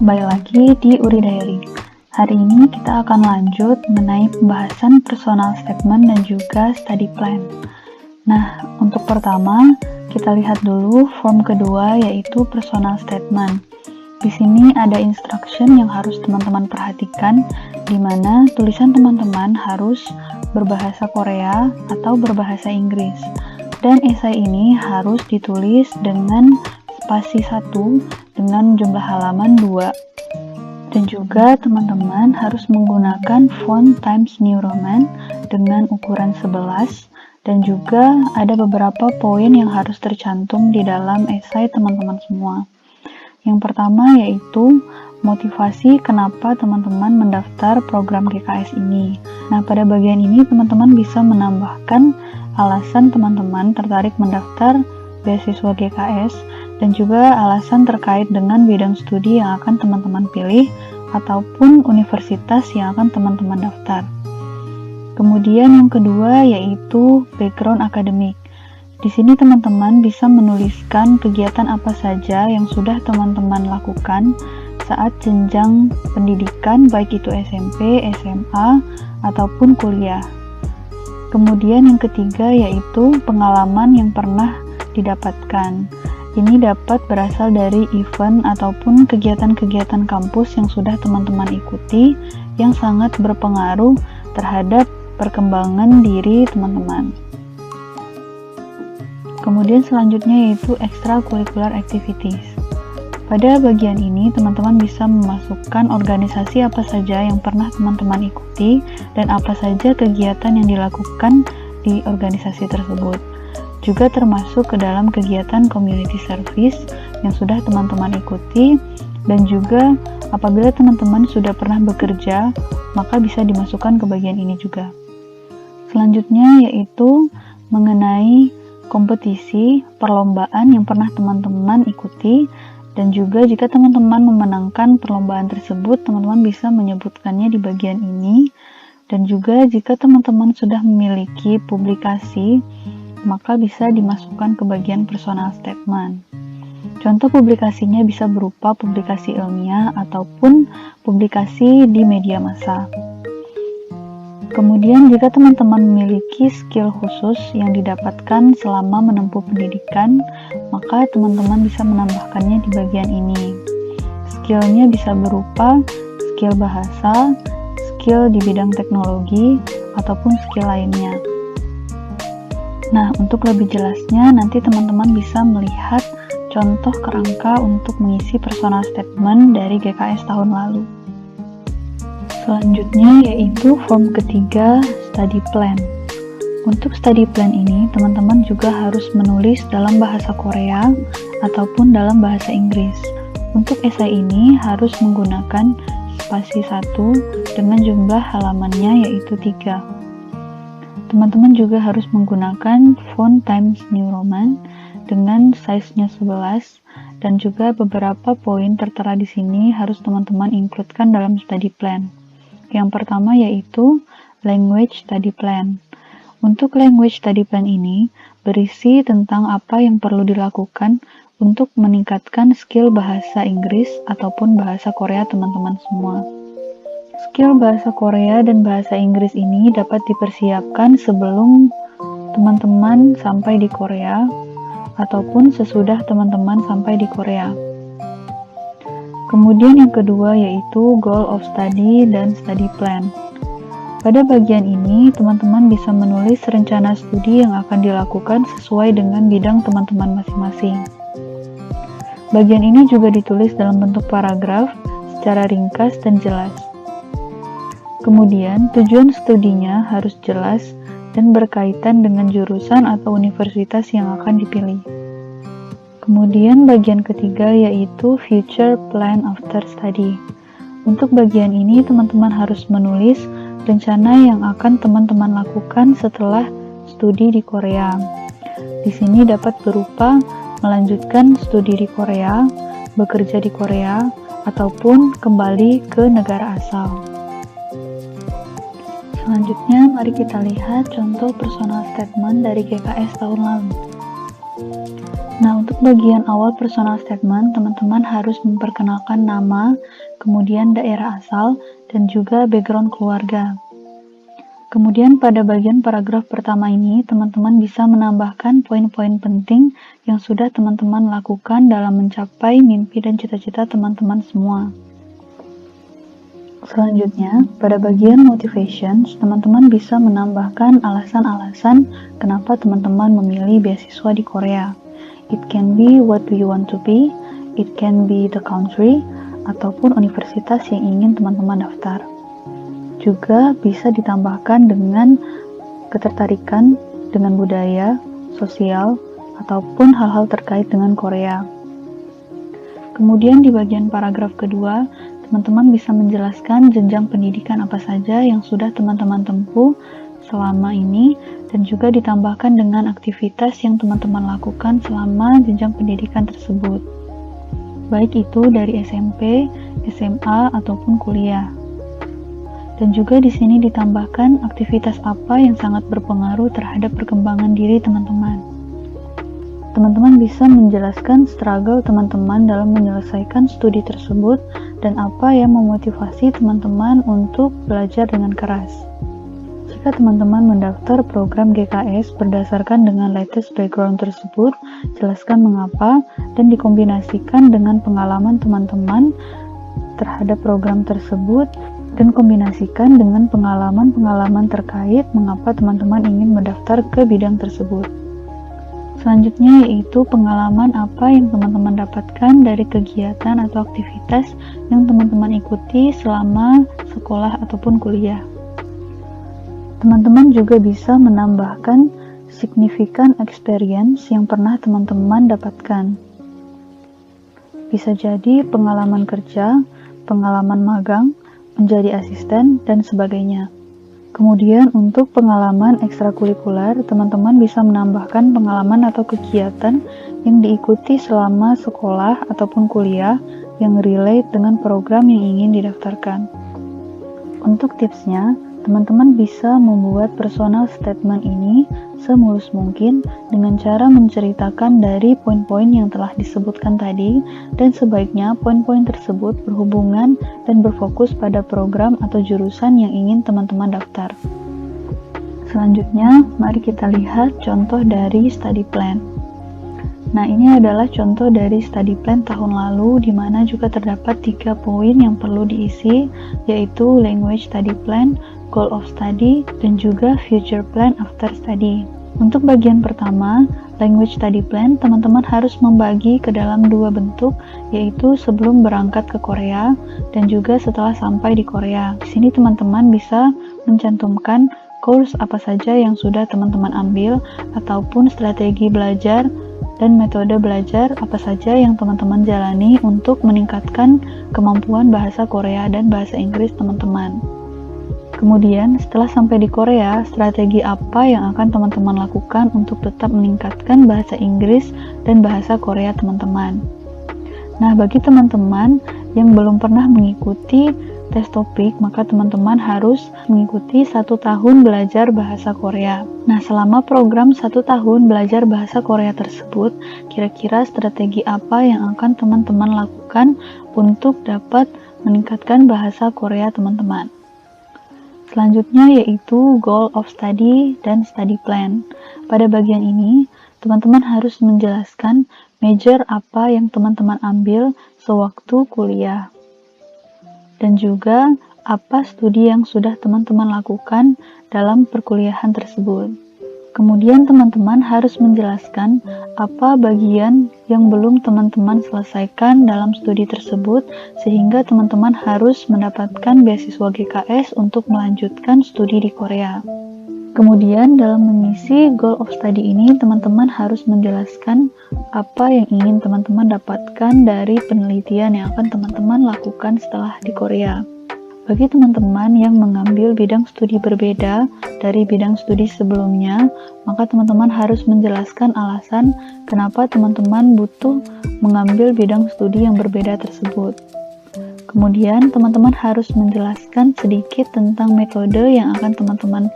kembali lagi di Uri Diary. Hari ini kita akan lanjut mengenai pembahasan personal statement dan juga study plan. Nah, untuk pertama, kita lihat dulu form kedua yaitu personal statement. Di sini ada instruction yang harus teman-teman perhatikan, di mana tulisan teman-teman harus berbahasa Korea atau berbahasa Inggris. Dan esai ini harus ditulis dengan spasi 1 dengan jumlah halaman 2. Dan juga teman-teman harus menggunakan font Times New Roman dengan ukuran 11, dan juga ada beberapa poin yang harus tercantum di dalam esai teman-teman semua. Yang pertama yaitu motivasi kenapa teman-teman mendaftar program GKS ini. Nah, pada bagian ini teman-teman bisa menambahkan alasan teman-teman tertarik mendaftar beasiswa GKS dan juga alasan terkait dengan bidang studi yang akan teman-teman pilih ataupun universitas yang akan teman-teman daftar. Kemudian yang kedua yaitu background akademik. Di sini teman-teman bisa menuliskan kegiatan apa saja yang sudah teman-teman lakukan saat jenjang pendidikan, baik itu SMP, SMA, ataupun kuliah. Kemudian yang ketiga yaitu pengalaman yang pernah didapatkan. Ini dapat berasal dari event ataupun kegiatan-kegiatan kampus yang sudah teman-teman ikuti yang sangat berpengaruh terhadap perkembangan diri teman-teman. Kemudian selanjutnya yaitu extracurricular activities. Pada bagian ini teman-teman bisa memasukkan organisasi apa saja yang pernah teman-teman ikuti dan apa saja kegiatan yang dilakukan di organisasi tersebut. Juga termasuk ke dalam kegiatan community service yang sudah teman-teman ikuti, dan juga apabila teman-teman sudah pernah bekerja, maka bisa dimasukkan ke bagian ini juga. Selanjutnya yaitu mengenai kompetisi, perlombaan yang pernah teman-teman ikuti, dan juga jika teman-teman memenangkan perlombaan tersebut, teman-teman bisa menyebutkannya di bagian ini. Dan juga jika teman-teman sudah memiliki publikasi, maka bisa dimasukkan ke bagian personal statement. Contoh publikasinya bisa berupa publikasi ilmiah ataupun publikasi di media massa. Kemudian jika teman-teman memiliki skill khusus yang didapatkan selama menempuh pendidikan, maka teman-teman bisa menambahkannya di bagian ini. Skillnya bisa berupa skill bahasa, skill di bidang teknologi, ataupun skill lainnya. Nah, untuk lebih jelasnya, nanti teman-teman bisa melihat contoh kerangka untuk mengisi personal statement dari GKS tahun lalu. Selanjutnya yaitu form ketiga, study plan. Untuk study plan ini, teman-teman juga harus menulis dalam bahasa Korea ataupun dalam bahasa Inggris. Untuk esai ini harus menggunakan spasi 1 dengan jumlah halamannya yaitu 3. Teman-teman juga harus menggunakan font Times New Roman dengan size-nya 11, dan juga beberapa poin tertera di sini harus teman-teman include-kan dalam study plan. Yang pertama yaitu language study plan. Untuk language study plan ini berisi tentang apa yang perlu dilakukan untuk meningkatkan skill bahasa Inggris ataupun bahasa Korea teman-teman semua. Skill bahasa Korea dan bahasa Inggris ini dapat dipersiapkan sebelum teman-teman sampai di Korea ataupun sesudah teman-teman sampai di Korea. Kemudian yang kedua yaitu goal of study dan study plan. Pada bagian ini, teman-teman bisa menulis rencana studi yang akan dilakukan sesuai dengan bidang teman-teman masing-masing. Bagian ini juga ditulis dalam bentuk paragraf secara ringkas dan jelas. Kemudian, tujuan studinya harus jelas dan berkaitan dengan jurusan atau universitas yang akan dipilih. Kemudian, bagian ketiga yaitu future plan after study. Untuk bagian ini, teman-teman harus menulis rencana yang akan teman-teman lakukan setelah studi di Korea. Di sini dapat berupa melanjutkan studi di Korea, bekerja di Korea, ataupun kembali ke negara asal. Selanjutnya, mari kita lihat contoh personal statement dari GKS tahun lalu. Nah, untuk Untuk bagian awal personal statement, teman-teman harus memperkenalkan nama, kemudian daerah asal, dan juga background keluarga. Kemudian pada bagian paragraf pertama ini, teman-teman bisa menambahkan poin-poin penting yang sudah teman-teman lakukan dalam mencapai mimpi dan cita-cita teman-teman semua. Selanjutnya, pada bagian motivations, teman-teman bisa menambahkan alasan-alasan kenapa teman-teman memilih beasiswa di Korea. It can be what do you want to be, it can be the country, ataupun universitas yang ingin teman-teman daftar. Juga bisa ditambahkan dengan ketertarikan dengan budaya, sosial, ataupun hal-hal terkait dengan Korea. Kemudian di bagian paragraf kedua, teman-teman bisa menjelaskan jenjang pendidikan apa saja yang sudah teman-teman tempuh selama ini, dan juga ditambahkan dengan aktivitas yang teman-teman lakukan selama jenjang pendidikan tersebut, baik itu dari SMP, SMA, ataupun kuliah. Dan juga di sini ditambahkan aktivitas apa yang sangat berpengaruh terhadap perkembangan diri teman-teman. Teman-teman bisa menjelaskan struggle teman-teman dalam menyelesaikan studi tersebut dan apa yang memotivasi teman-teman untuk belajar dengan keras. Jika teman-teman mendaftar program GKS berdasarkan dengan latest background tersebut, jelaskan mengapa dan dikombinasikan dengan pengalaman teman-teman terhadap program tersebut dan kombinasikan dengan pengalaman-pengalaman terkait mengapa teman-teman ingin mendaftar ke bidang tersebut. Selanjutnya yaitu pengalaman apa yang teman-teman dapatkan dari kegiatan atau aktivitas yang teman-teman ikuti selama sekolah ataupun kuliah. Teman-teman juga bisa menambahkan significant experience yang pernah teman-teman dapatkan. Bisa jadi pengalaman kerja, pengalaman magang, menjadi asisten, dan sebagainya. Kemudian untuk pengalaman ekstrakurikuler, teman-teman bisa menambahkan pengalaman atau kegiatan yang diikuti selama sekolah ataupun kuliah yang relate dengan program yang ingin didaftarkan. Untuk tipsnya, teman-teman bisa membuat personal statement ini semulus mungkin dengan cara menceritakan dari poin-poin yang telah disebutkan tadi, dan sebaiknya poin-poin tersebut berhubungan dan berfokus pada program atau jurusan yang ingin teman-teman daftar. Selanjutnya, mari kita lihat contoh dari study plan. Nah, ini adalah contoh dari study plan tahun lalu, di mana juga terdapat 3 poin yang perlu diisi, yaitu language study plan, goal of study, dan juga future plan after study. Untuk bagian pertama, language study plan, teman-teman harus membagi ke dalam 2 bentuk, yaitu sebelum berangkat ke Korea dan juga setelah sampai di Korea. Di sini teman-teman bisa mencantumkan course apa saja yang sudah teman-teman ambil, ataupun strategi belajar dan metode belajar apa saja yang teman-teman jalani untuk meningkatkan kemampuan bahasa Korea dan bahasa Inggris teman-teman. Kemudian, setelah sampai di Korea, strategi apa yang akan teman-teman lakukan untuk tetap meningkatkan bahasa Inggris dan bahasa Korea teman-teman. Nah, bagi teman-teman yang belum pernah mengikuti tes topik, maka teman-teman harus mengikuti 1 tahun belajar bahasa Korea. Nah, selama program 1 tahun belajar bahasa Korea tersebut, kira-kira strategi apa yang akan teman-teman lakukan untuk dapat meningkatkan bahasa Korea teman-teman? Selanjutnya yaitu goal of study dan study plan. Pada bagian ini, teman-teman harus menjelaskan major apa yang teman-teman ambil sewaktu kuliah, dan juga apa studi yang sudah teman-teman lakukan dalam perkuliahan tersebut. Kemudian teman-teman harus menjelaskan apa bagian yang belum teman-teman selesaikan dalam studi tersebut, sehingga teman-teman harus mendapatkan beasiswa GKS untuk melanjutkan studi di Korea. Kemudian dalam mengisi goal of study ini, teman-teman harus menjelaskan apa yang ingin teman-teman dapatkan dari penelitian yang akan teman-teman lakukan setelah di Korea. Bagi teman-teman yang mengambil bidang studi berbeda dari bidang studi sebelumnya, maka teman-teman harus menjelaskan alasan kenapa teman-teman butuh mengambil bidang studi yang berbeda tersebut. Kemudian, teman-teman harus menjelaskan sedikit tentang metode yang akan teman-teman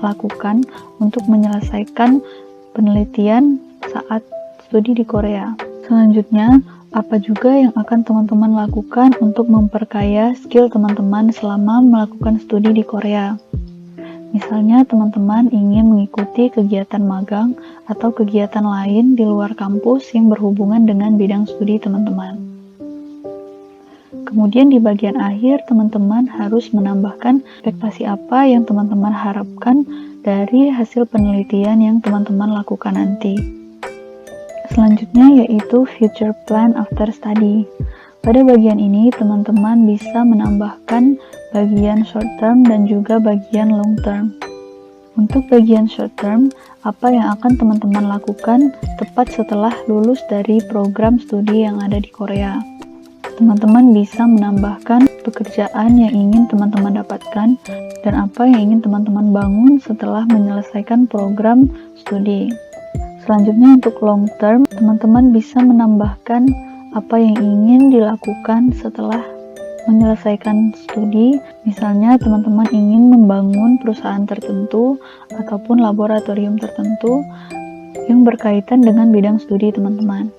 lakukan untuk menyelesaikan penelitian saat studi di Korea. Selanjutnya, apa juga yang akan teman-teman lakukan untuk memperkaya skill teman-teman selama melakukan studi di Korea? Misalnya, teman-teman ingin mengikuti kegiatan magang atau kegiatan lain di luar kampus yang berhubungan dengan bidang studi teman-teman. Kemudian di bagian akhir, teman-teman harus menambahkan ekspektasi apa yang teman-teman harapkan dari hasil penelitian yang teman-teman lakukan nanti. Selanjutnya yaitu future plan after study. Pada bagian ini, teman-teman bisa menambahkan bagian short term dan juga bagian long term. Untuk bagian short term, apa yang akan teman-teman lakukan tepat setelah lulus dari program studi yang ada di Korea? Teman-teman bisa menambahkan pekerjaan yang ingin teman-teman dapatkan dan apa yang ingin teman-teman bangun setelah menyelesaikan program studi. Selanjutnya untuk long term, teman-teman bisa menambahkan apa yang ingin dilakukan setelah menyelesaikan studi. Misalnya teman-teman ingin membangun perusahaan tertentu ataupun laboratorium tertentu yang berkaitan dengan bidang studi teman-teman.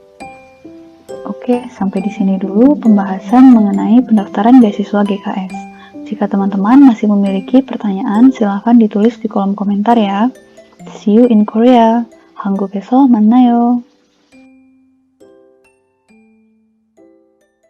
Oke, sampai di sini dulu pembahasan mengenai pendaftaran beasiswa GKS. Jika teman-teman masih memiliki pertanyaan, silahkan ditulis di kolom komentar ya. See you in Korea. 한국에서 만나요.